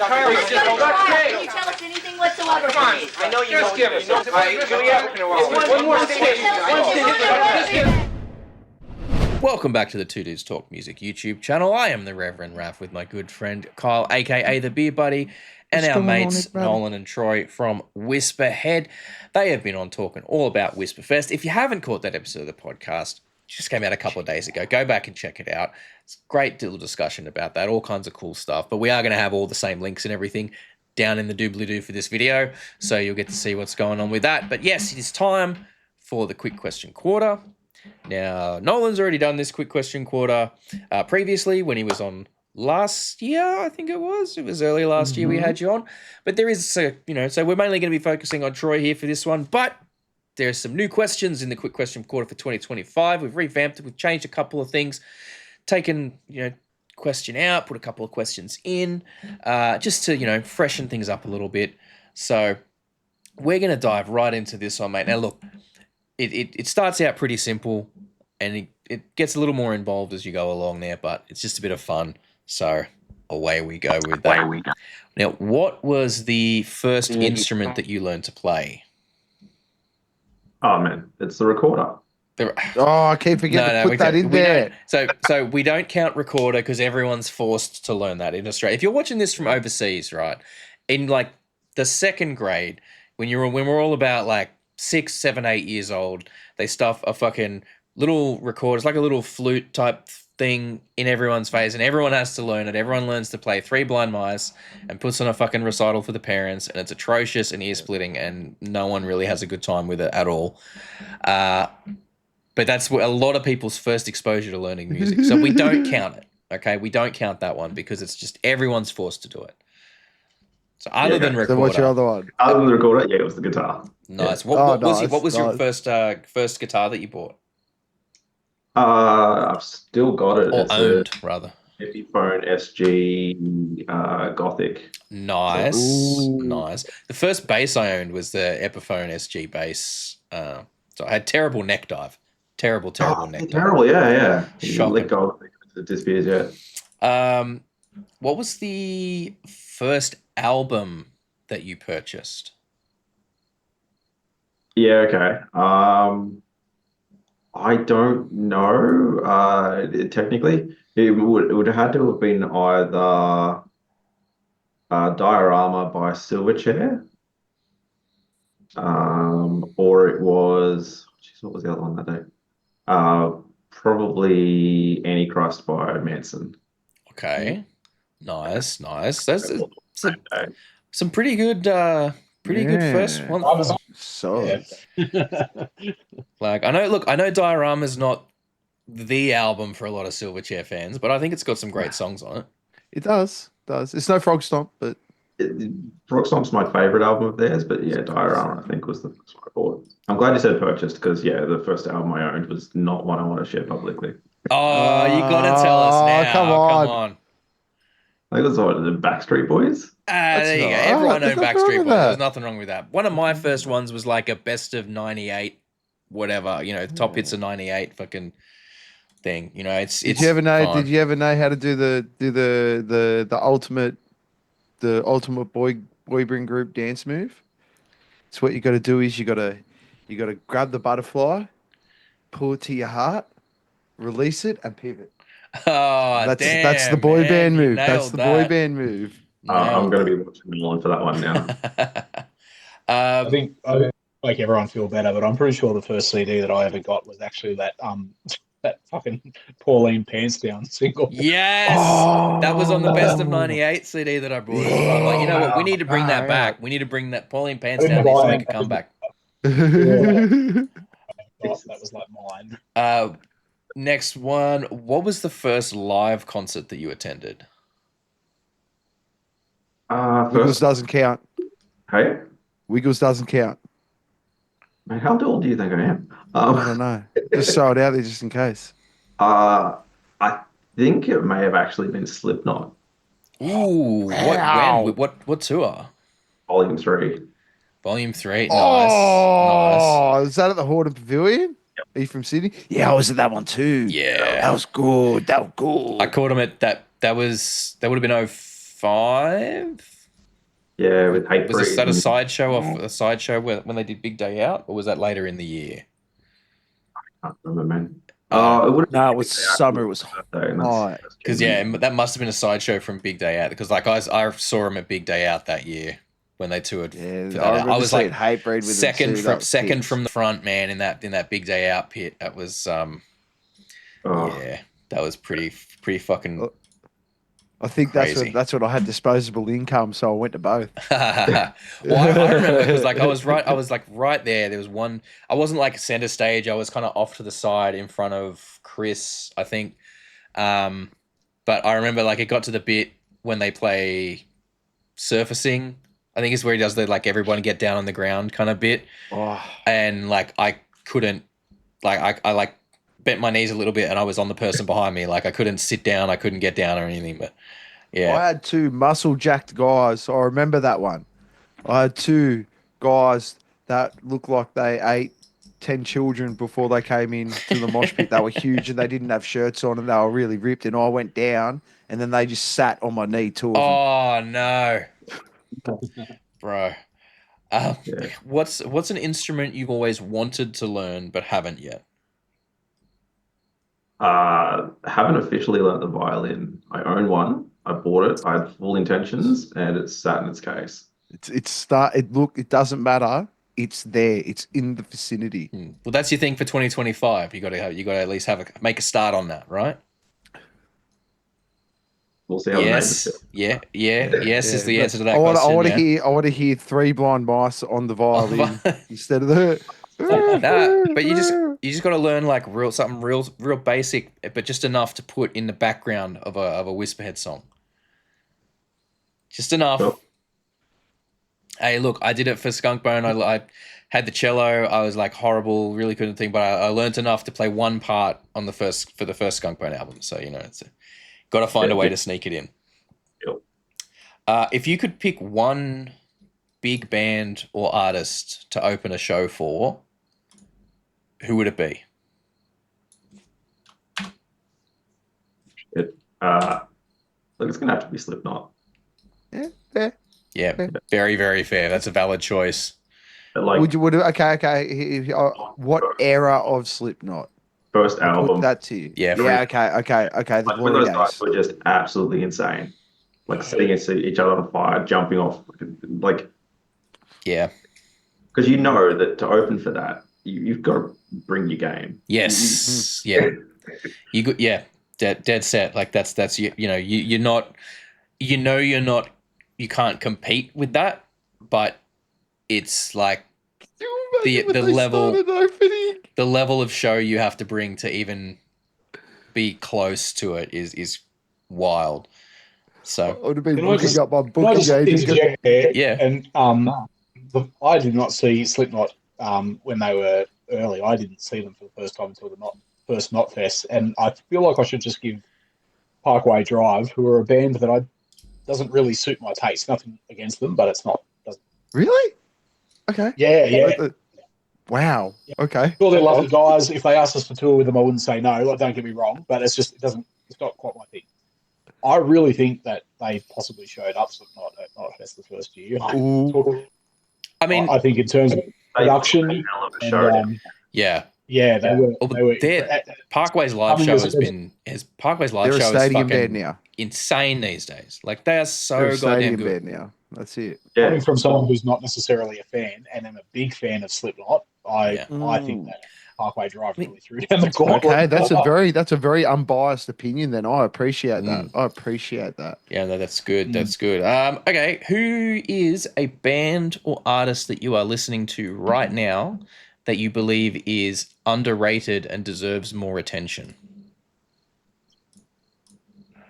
Can you tell us anything whatsoever? Fine. I know you just give us. One more station. Welcome back to the Two Dudes Talk Music YouTube channel. I am the Reverend Raph with my good friend Kyle, aka the Beer Buddy, and our mates Nolan and Troy from Whisperhead. They have been on talking all about Whisperfest. If you haven't caught that episode of the podcast, it just came out a couple of days ago. Go back and check it out. It's a great little discussion about that, all kinds of cool stuff. But we are going to have all the same links and everything down in the doobly-doo for this video, so you'll get to see what's going on with that. But yes, it is time for the quick question quarter. Now, Nolan's already done this quick question quarter previously when he was on last year, I think it was. It was early last year we had you on. But there is, so we're mainly going to be focusing on Troy here for this one. But there's some new questions in the quick question quarter for 2025. We've revamped it. We've changed a couple of things, taken, question out, put a couple of questions in, just to, freshen things up a little bit. So we're going to dive right into this one, mate. Now, look, it starts out pretty simple, and it gets a little more involved as you go along there, but it's just a bit of fun. So away we go with that. Now, what was the first instrument that you learned to play? Oh, man, it's the recorder. I keep forgetting to put that in there. So we don't count recorder because everyone's forced to learn that in Australia. If you're watching this from overseas, right, in like the second grade, when we're all about like 6, 7, 8 years old, they stuff a fucking little recorder. It's like a little flute type thing in everyone's face, and everyone has to learn it. Everyone learns to play Three Blind Mice and puts on a fucking recital for the parents, and it's atrocious and ear splitting, and no one really has a good time with it at all. But that's a lot of people's first exposure to learning music. So we don't count it, okay? We don't count that one because it's just everyone's forced to do it. So other than recorder. So what's your other one? Other than the recorder, it was the guitar. Nice. Yeah. What was your first guitar that you bought? I've still got it. Or owned, rather. Epiphone SG Gothic. Nice. Ooh. Nice. The first bass I owned was the Epiphone SG bass. So I had terrible neck dive. Terrible neck dive. Terrible, yeah. Shocking. Let go of it disappears, yeah. What was the first album that you purchased? Yeah, okay. I don't know. Technically, it would have had to have been either Diorama by Silverchair, or it was, what was the other one that day? Probably Antichrist by Manson. Okay, nice. That's some pretty good, good first one. So, like I know Diorama's not the album for a lot of Silverchair fans, but I think it's got some great songs on it. it does. It's no Frog Stomp, but Frog Stomp's my favorite album of theirs, but yeah, Diorama I think was the first one I bought. I'm glad you said purchased because the first album I owned was not one I want to share publicly. Oh, you gotta tell us now. Come on. I think it was the Backstreet Boys. There you go. Everyone knows Backstreet Boys. There's nothing wrong with that. One of my first ones was like a best of 98, whatever, top hits of 98 fucking thing. It's did you ever know? fun. Did you ever know how to do the ultimate boy band group dance move? So what you got to do is you got to grab the butterfly, pull it to your heart, release it, and pivot. Oh, That's the boy band move. That's the boy band move. I'm going to be watching Nolan for that one now. I think I make everyone feel better, but I'm pretty sure the first CD that I ever got was actually that fucking Pauline Pants Down single. Yes, that was on the best of 98 CD that I brought. I'm like, you know what? We need to bring that back. We need to bring that Pauline Pants Down. Needs to make a comeback. That was like mine. Next one. What was the first live concert that you attended? Wiggles doesn't count. Hey? Wiggles doesn't count. Man, how old do you think I am? I don't know. Just throw it out there just in case. I think it may have actually been Slipknot. Ooh, wow. What tour? Volume 3. Volume 3. Nice. Oh, is that at the Hordern Pavilion? Yep. Are you from Sydney? Yeah, I was at that one too. Yeah. That was good. I caught him at that. That would have been 2005. Yeah, with Hate Was Breed that a and- sideshow when they did Big Day Out, or was that later in the year? I can't remember, man. Oh. It would have No, it was summer. It was hot. Because that must have been a sideshow from Big Day Out. Because like I saw him at Big Day Out that year when they toured. Yeah, for that I out. remember I was seeing like Hatebreed with second them too. second from the front, man, in that Big Day Out pit. That was Oh. yeah, that was pretty fucking. I think crazy. that's when I had disposable income, so I went to both. Well, I remember because like I was right there. There was one. I wasn't like center stage. I was kind of off to the side in front of Chris, I think. But I remember like it got to the bit when they play surfacing. I think is where he does the like everyone get down on the ground kind of bit. Oh, And like I couldn't, like I like bent my knees a little bit, and I was on the person behind me. Like I couldn't sit down, I couldn't get down or anything. But yeah, I had two muscle jacked guys. I remember that one. I had two guys that looked like they ate 10 children before they came in to the mosh pit. They were huge and they didn't have shirts on and they were really ripped. And I went down and then they just sat on my knee, two of them. Oh no, bro. Yeah. What's an instrument you've always wanted to learn but haven't yet? Haven't officially learnt the violin. I own one. I bought it. I had full intentions, and it's sat in its case. It doesn't matter. It's there. It's in the vicinity. Well, that's your thing for 2025. You got to at least make a start on that, right? We'll see how Yes. the name is. Yes is the answer to that I question. want to hear Three Blind Mice on the violin instead of the. Nah, but you just got to learn like something real basic, but just enough to put in the background of a Whisperhead song. Just enough. Cool. Hey, look, I did it for Skunkbone. I had the cello. I was like horrible, really couldn't think, but I learned enough to play one part for the first Skunkbone album. So it's got to find a way to sneak it in. Yep. If you could pick one big band or artist to open a show for, who would it be? Look, it's gonna have to be Slipknot. Yeah, very, very fair. That's a valid choice. But, like, What era of Slipknot? first I'll album. put that to you. Yeah, Okay. The Like, when Glory those Days. guys were just absolutely insane. Like setting each other on fire, jumping off, like, yeah. because you know that to open for that, you've got to bring your game. Yes, yeah. Dead set. Like that's you're not, you can't compete with that, but it's like the level of show you have to bring to even be close to it is wild. So I would have been Can I looking just- up my Can I booking just agent. interject there? Yeah. And I did not see Slipknot when they were early. I didn't see them for the first time until the first Knotfest, and I feel like I should just give Parkway Drive, who are a band that doesn't really suit my taste. Nothing against them, but it's not. Really? Okay. Yeah. Wow. Okay. Sure, they're lovely guys. If they asked us to tour with them, I wouldn't say no. Like, don't get me wrong, but it's not quite my thing. I really think that they possibly showed up Slipknot at Knotfest the first year. I mean, I think in terms of production, They put a hell of a and, show. they were. Oh, They were Parkway's live show has been Parkway's live They're a show is stadium fucking band now. insane these days. Like they are so They're a goddamn stadium good. band now. That's it. Yeah, coming from someone who's not necessarily a fan and am a big fan of Slipknot, I think that Parkway Drive really threw down the gauntlet. Okay, that's a very unbiased opinion. Then I appreciate that. I appreciate that. Yeah, no, that's good. That's good. Okay, who is a band or artist that you are listening to right now that you believe is underrated and deserves more attention?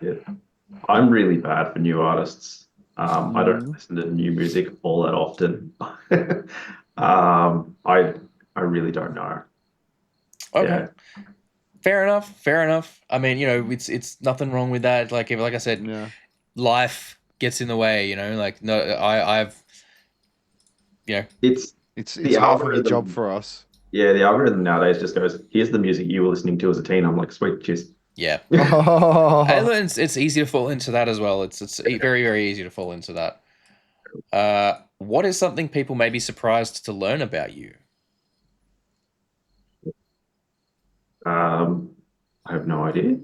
yeah. I'm really bad for new artists. I don't listen to new music all that often. I really don't know. Okay. Yeah. Fair enough. I mean, it's nothing wrong with that. Like I said, life gets in the way, like I've It's It's The half of the algorithm. job for us. Yeah, the algorithm nowadays just goes, here's the music you were listening to as a teen. I'm like, sweet, cheers. Yeah. Oh, And it's easy to fall into that as well. It's very, very easy to fall into that. What is something people may be surprised to learn about you? I have no idea.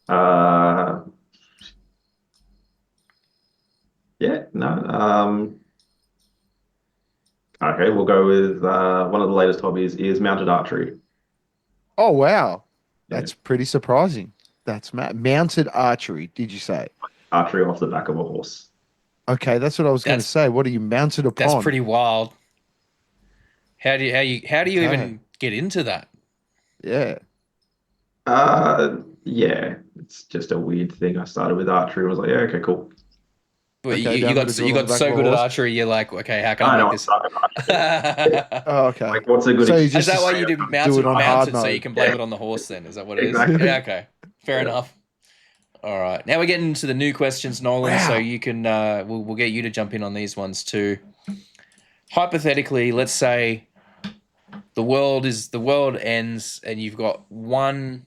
Uh, yeah, no. Okay, we'll go with one of the latest hobbies is mounted archery. oh wow, Yeah, that's pretty surprising. That's mounted archery. Did you say? archery off the back of a horse. Okay, that's what I was going to That's say. What are you mounted that's upon? pretty wild. How do you Okay. even get into that? Yeah. Yeah, it's just a weird thing. I started with archery. I was like, yeah, okay, cool. But Okay, you down got with a you gun on got the back so of a good at horse. archery, you're like, okay, how can I I know make I this? started archery. Oh, okay. Like, what's a good So you excuse? Is that just why you do do it on hard mounted so you mode. can blame Yeah. it on the horse then? Is that what it is? Exactly. Yeah, okay. Fair Yeah. enough. All right. Now we're getting into the new questions, Nolan, so Wow. you can we'll get you to jump in on these ones too. Hypothetically, let's say the world ends and you've got one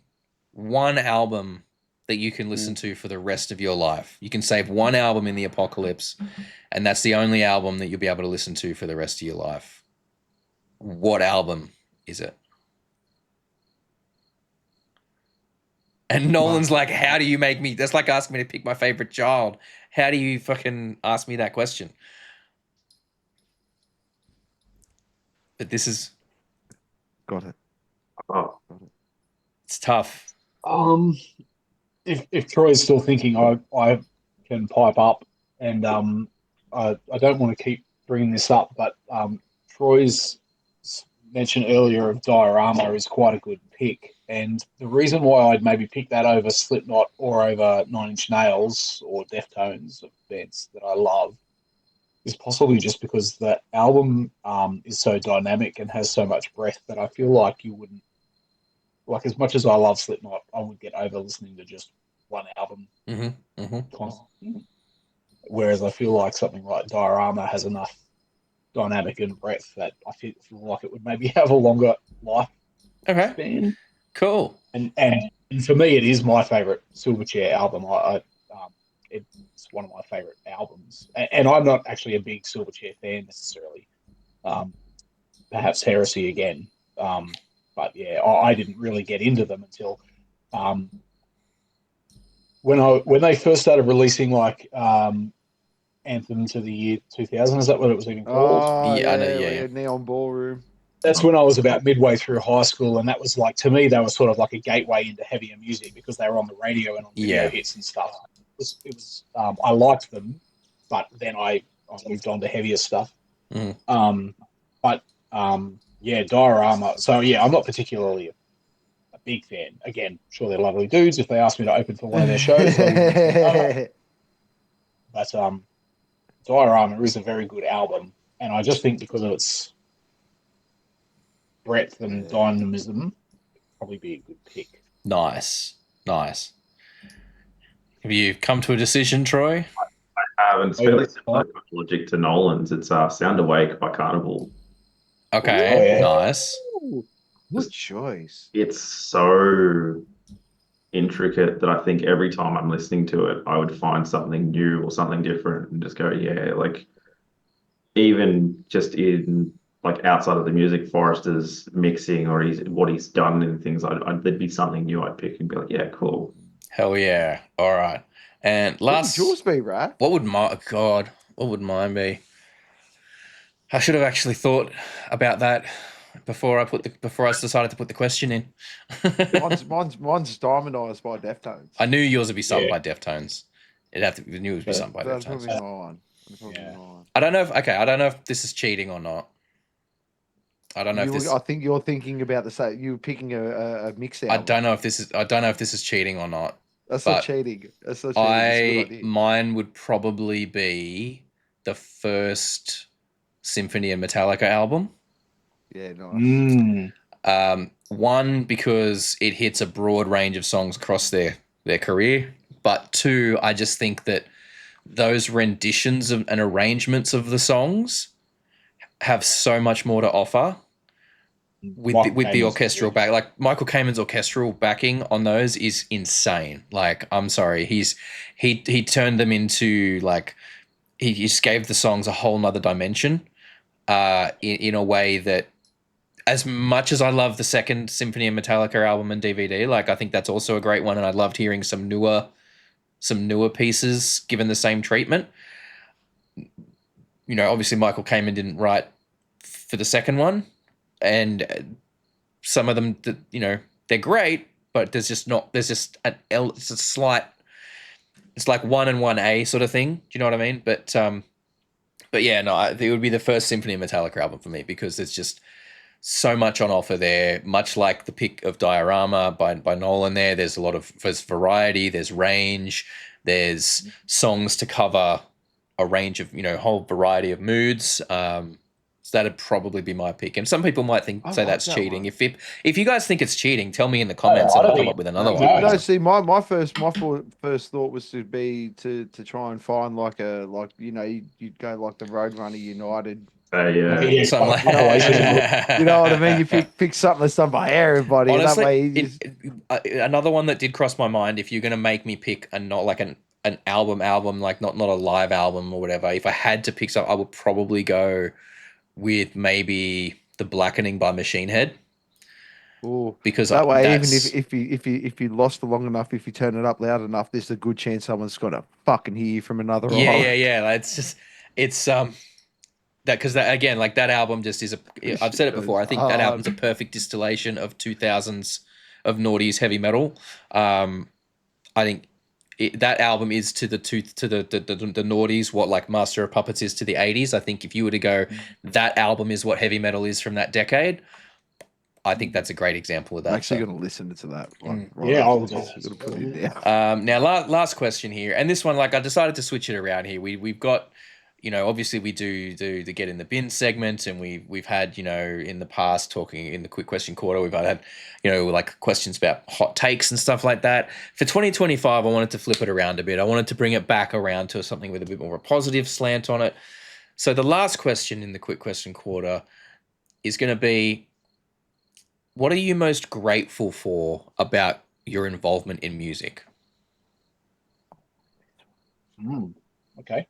album that you can listen to for the rest of your life. You can save one album in the apocalypse, and that's the only album that you'll be able to listen to for the rest of your life. What album is it? And Nolan's like, how do you make me? That's like asking me to pick my favorite child. How do you fucking ask me that question? But this is, Got it. Oh, it's tough. If Troy is still thinking, I can pipe up, and I don't want to keep bringing this up, but Troy's mention earlier of Diorama is quite a good pick, and the reason why I'd maybe pick that over Slipknot or over Nine Inch Nails or Deftones, of bands that I love, is possibly just because that album is so dynamic and has so much breadth that I feel like you wouldn't, like, as much as I love Slipknot, I would get over listening to just one album constantly. Whereas I feel like something like Diorama has enough dynamic and breadth that I feel like it would maybe have a longer life Okay, span. cool. And for me, it is my favorite Silverchair album. It's one of my favorite albums, and I'm not actually a big Silverchair fan necessarily. Perhaps heresy again. But yeah, I didn't really get into them until when they first started releasing like Anthem to the Year 2000. Is that what it was even called? Oh, Yeah, I know, yeah, yeah. Neon Ballroom. That's when I was about midway through high school, and that was like, to me, they were sort of like a gateway into heavier music because they were on the radio and on video hits and stuff. It was I liked them, but then I moved on to heavier stuff. Yeah, Diorama. So yeah, I'm not particularly a big fan. Again, sure they're lovely dudes. If they asked me to open for one of their shows, I wouldn't say no. But Diorama is a very good album, and I just think because of its breadth and dynamism, it'd probably be a good pick. Nice. Have you come to a decision, Troy? and it's fairly similar logic to Nolan's. It's Sound Awake by Carnival. Okay, nice. Good choice. It's so intricate that I think every time I'm listening to it, I would find something new or something different and just go, yeah, like even just in like outside of the music, Forrester's mixing or what he's done and things, there'd be something new I'd pick and be like, yeah, cool. Hell yeah. All right. And last, What would yours be, right? what would mine be? I should have actually thought about that before I decided to put the question in. mine's Diamond Eyes by Deftones. I knew yours would be something by Deftones. I knew it would be something by That'd Deftones. probably be mine. I don't know if this is cheating or not. I don't know if this. I think you're thinking about the same. You're picking a mix album. I don't know if this is cheating or not. That's not cheating. That's not cheating. It's a good idea. Mine would probably be the first Symphony and Metallica album. Yeah, nice. One, because it hits a broad range of songs across their career, but two, I just think that those renditions and arrangements of the songs have so much more to offer with the orchestral back. Like Michael Kamen's orchestral backing on those is insane. Like, I'm sorry, he turned them into like he just gave the songs a whole nother dimension in a way that, as much as I love the second Symphony of Metallica album and DVD, like I think that's also a great one, and I loved hearing some newer pieces given the same treatment. You know, obviously Michael Kamen didn't write for the second one, and some of them, you know, they're great, but it's just a slight, it's like 1 and 1A sort of thing. Do you know what I mean? But yeah, no, it would be the first Symphony of Metallica album for me, because there's just so much on offer there, much like the pick of Diorama by Nolan there. There's variety, there's range, there's songs to cover a range of, you know, whole variety of moods. So that'd probably be my pick. And some people might say that's cheating. One. If you guys think it's cheating, tell me in the comments and I'll come up with another one. No, see, my first thought was to be to try and find you know, you'd go like the Roadrunner United. Yeah. Something like, you know what I mean? You pick something that's done by everybody. Honestly, that way another one that did cross my mind, if you're going to make me pick an album, like not a live album or whatever, if I had to pick something, I would probably go with maybe The Blackening by Machine Head. Ooh, because that way, even if you lost for long enough, if you turn it up loud enough, there's a good chance someone's gonna fucking hear you from another island. Yeah. It's because again, like that album just is I've said it before. I think that album's a perfect distillation of 2000s of noughties heavy metal. I think that album is to the noughties what like Master of Puppets is to the 80s. I think if you were to go, that album is what heavy metal is from that decade, I think that's a great example of that. I'm actually going to listen to that one. I'll just put it down. Now, last question here, and this one, like I decided to switch it around here. We've got, you know, obviously we do the Get in the Bin segment, and we've had, you know, in the past, talking in the Quick Question Quarter, we've had, you know, like questions about hot takes and stuff like that. For 2025, I wanted to flip it around a bit. I wanted to bring it back around to something with a bit more of a positive slant on it. So the last question in the Quick Question Quarter is going to be, what are you most grateful for about your involvement in music? Okay.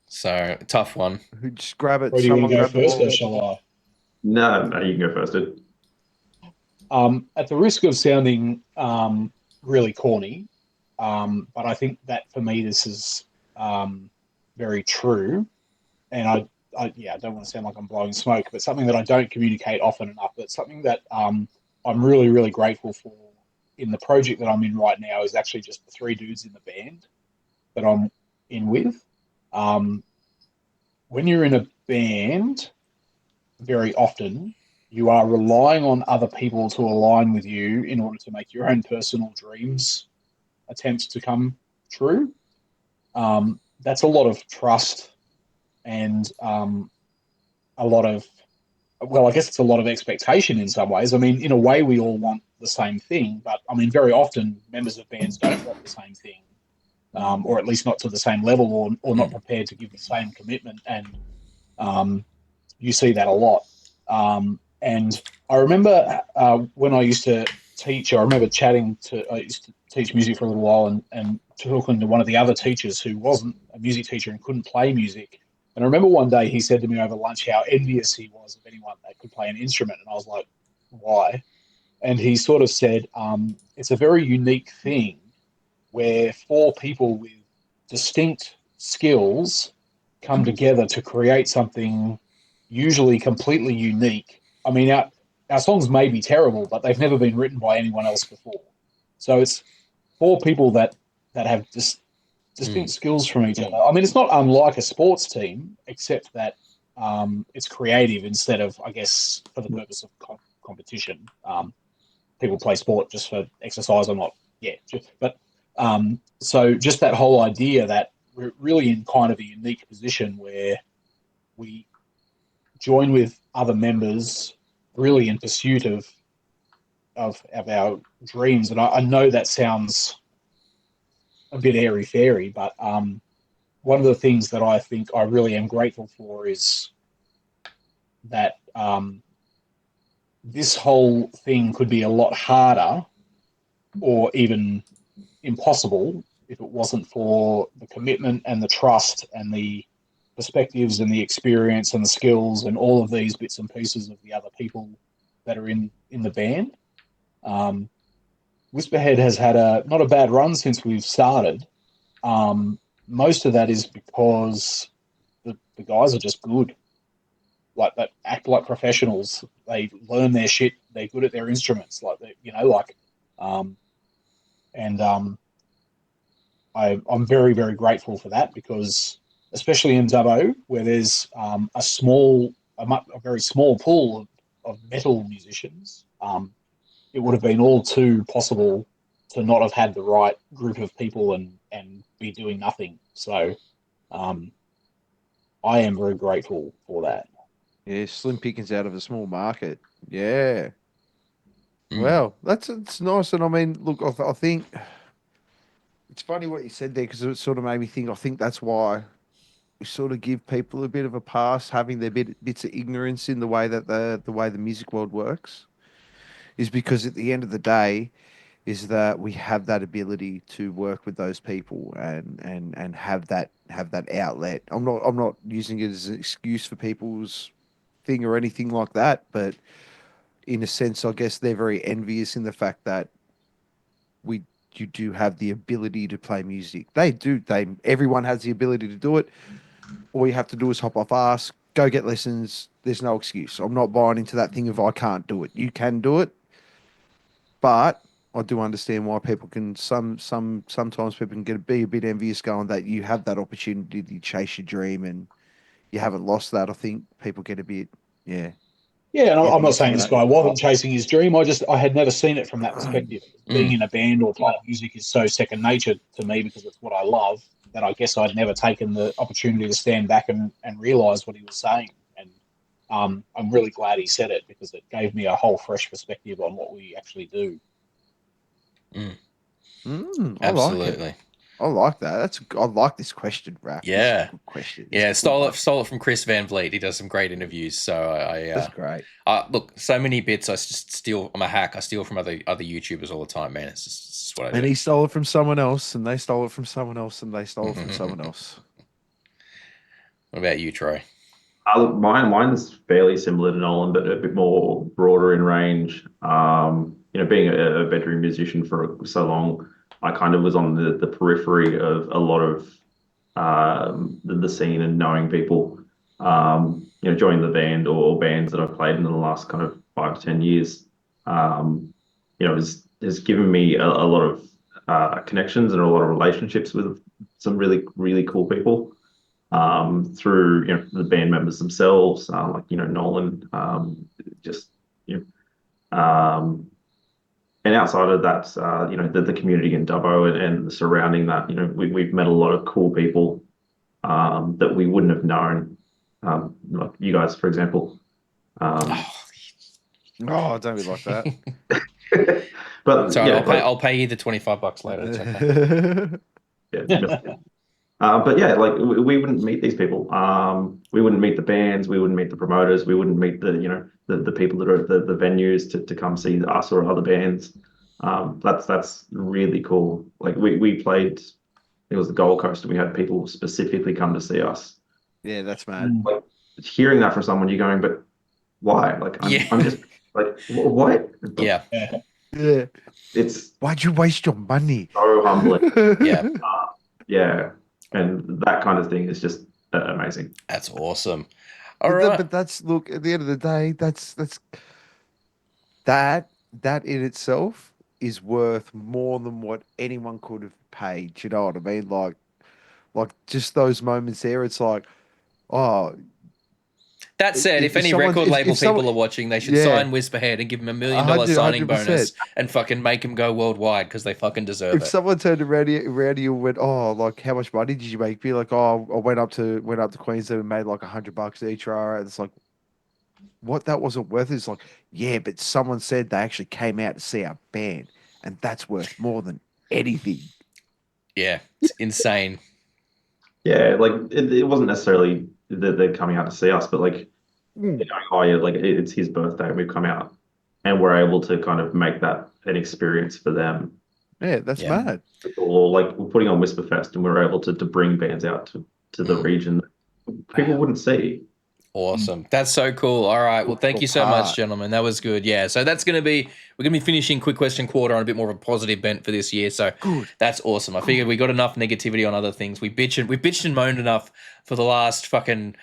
So, tough one. Just grab it. Or do you want to go first, or shall I? No, you can go first, dude. At the risk of sounding really corny, but I think that for me this is very true, and I don't want to sound like I'm blowing smoke, but something that I don't communicate often enough, but something that I'm really, really grateful for in the project that I'm in right now is actually just the three dudes in the band that I'm in with. When you're in a band, very often you are relying on other people to align with you in order to make your own personal dreams attempts to come true. That's a lot of trust and a lot of, well, I guess it's a lot of expectation in some ways. I mean, in a way, we all want the same thing, but I mean, very often members of bands don't want the same thing, or at least not to the same level, or not prepared to give the same commitment. And you see that a lot. And I remember when I used to teach, I remember I used to teach music for a little while and talking to one of the other teachers who wasn't a music teacher and couldn't play music. And I remember one day he said to me over lunch how envious he was of anyone that could play an instrument. And I was like, why? And he sort of said, it's a very unique thing where four people with distinct skills come together to create something usually completely unique. I mean, our songs may be terrible, but they've never been written by anyone else before. So it's four people that have distinct skills from each other. I mean, it's not unlike a sports team, except that it's creative instead of, I guess, for the purpose of competition. People play sport just for exercise or not. Yeah. But so just that whole idea that we're really in kind of a unique position where we join with other members really in pursuit of our dreams. And I know that sounds a bit airy-fairy, but one of the things that I think I really am grateful for is that this whole thing could be a lot harder or even impossible if it wasn't for the commitment and the trust and the perspectives and the experience and the skills and all of these bits and pieces of the other people that are in the band. Whisperhead has had not a bad run since we've started. Most of that is because the guys are just good. Like, that act like professionals. They learn their shit. They're good at their instruments. I'm very, very grateful for that, because especially in Dubbo, where there's a very small pool of metal musicians, it would have been all too possible to not have had the right group of people and be doing nothing. So I am very grateful for that. Yeah, slim pickings out of a small market. Yeah. Mm. Well, it's nice. And I mean, look, I think it's funny what you said there, because it sort of made me think. I think that's why we sort of give people a bit of a pass, having their bits of ignorance in the way that the way the music world works, is because at the end of the day, is that we have that ability to work with those people and have that outlet. I'm not using it as an excuse for people's thing or anything like that, but in a sense, I guess they're very envious in the fact that you do have the ability to play music. Everyone has the ability to do it. All you have to do is hop off ass, go get lessons. There's no excuse. I'm not buying into that thing of I can't do it. You can do it, but I do understand why people can sometimes people can be a bit envious, going that you have that opportunity to chase your dream and you haven't lost that. I think people get a bit Yeah, and I'm not saying this guy wasn't chasing his dream. I had never seen it from that perspective. Being in a band or playing music is so second nature to me, because it's what I love, that I guess I'd never taken the opportunity to stand back and realise what he was saying. And I'm really glad he said it, because it gave me a whole fresh perspective on what we actually do. I like it. I like that. I like this question, Raph. Yeah, this is a good question. Yeah, stole it from Chris Van Vliet. He does some great interviews. So that's great. Look, so many bits I just steal. I'm a hack. I steal from other YouTubers all the time, man. It's just what I do. And he stole it from someone else, and they stole it from someone else, and they stole it from someone else. What about you, Troy? Mine's fairly similar to Nolan, but a bit more broader in range. Being a veteran musician for so long, I kind of was on the periphery of a lot of the scene and knowing people. Joining the band or bands that I've played in the last kind of 5 to 10 years, has given me a lot of connections and a lot of relationships with some really, really cool people. Through the band members themselves, like Nolan, and outside of that, the community in Dubbo and the surrounding that, we've met a lot of cool people that we wouldn't have known, like you guys, for example. Oh, don't be like that. But sorry, yeah, I'll pay you the $25 later. It's okay. Yeah. But yeah, like we wouldn't meet these people. We wouldn't meet the bands. We wouldn't meet the promoters. We wouldn't meet the people that are at the venues to come see us or other bands. That's really cool. Like we played, it was the Gold Coast, and we had people specifically come to see us. Yeah, that's mad. Like hearing that from someone, you're going, but why? Like I'm just like, what? Yeah. It's why'd you waste your money? So humbling. Yeah. Yeah. And that kind of thing is just amazing. That's awesome. But that's, look, at the end of the day, that in itself is worth more than what anyone could have paid. You know what I mean? Like just those moments there, it's like, oh. That said, if any record label people are watching, they should sign Whisperhead and give him $1 million signing 100%. Bonus and fucking make him go worldwide, because they fucking deserve it. If someone turned around you and went, oh, like, how much money did you make? Be like, oh, I went up to Queensland and made like $100 each hour. It's like, what? That wasn't worth it. It's like, yeah, but someone said they actually came out to see our band, and that's worth more than anything. Yeah, it's insane. Yeah, like it wasn't necessarily that they're coming out to see us, but like oh yeah, like it's his birthday and we've come out and we're able to kind of make that an experience for them. Yeah, that's Yeah. mad. Or like we're putting on Whisperfest and we're able to bring bands out to the region that people wouldn't see. Awesome. That's so cool. All right. Well, thank you so much, gentlemen. That was good. Yeah. So that's going to be, we're going to be finishing Quick Question Quarter on a bit more of a positive bent for this year. So that's awesome. I figured we got enough negativity on other things. We bitched and moaned enough for the last fucking,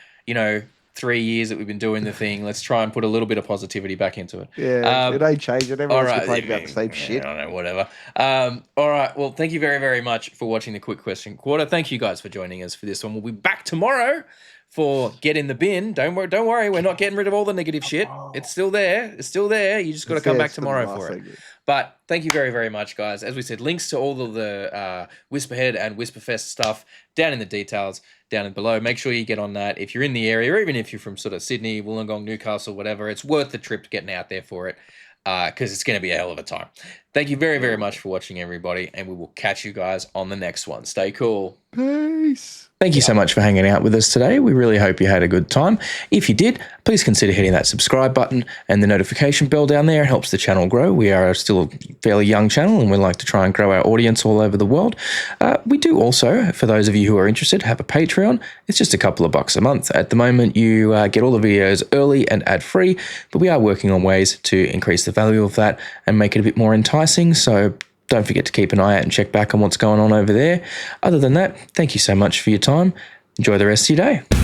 3 years that we've been doing the thing. Let's try and put a little bit of positivity back into it. Yeah, it ain't changing. Everyone's complaining about the same shit. I don't know, whatever. All right. Well, thank you very, very much for watching the Quick Question Quarter. Thank you guys for joining us for this one. We'll be back tomorrow for Get in the Bin. Don't worry. We're not getting rid of all the negative shit. It's still there. You just got to come back tomorrow for it. But thank you very, very much, guys. As we said, links to all of the Whisperhead and Whisperfest stuff down in the details, down below. Make sure you get on that. If you're in the area, or even if you're from sort of Sydney, Wollongong, Newcastle, whatever, it's worth the trip getting out there for it because it's going to be a hell of a time. Thank you very, very much for watching, everybody, and we will catch you guys on the next one. Stay cool. Peace. Thank you so much for hanging out with us today. We really hope you had a good time. If you did, please consider hitting that subscribe button and the notification bell down there. It helps the channel grow. We are still a fairly young channel and we like to try and grow our audience all over the world. We do also, for those of you who are interested, have a Patreon. It's just a couple of bucks a month. At the moment, you get all the videos early and ad-free, but we are working on ways to increase the value of that and make it a bit more enticing. So don't forget to keep an eye out and check back on what's going on over there. Other than that, thank you so much for your time. Enjoy the rest of your day.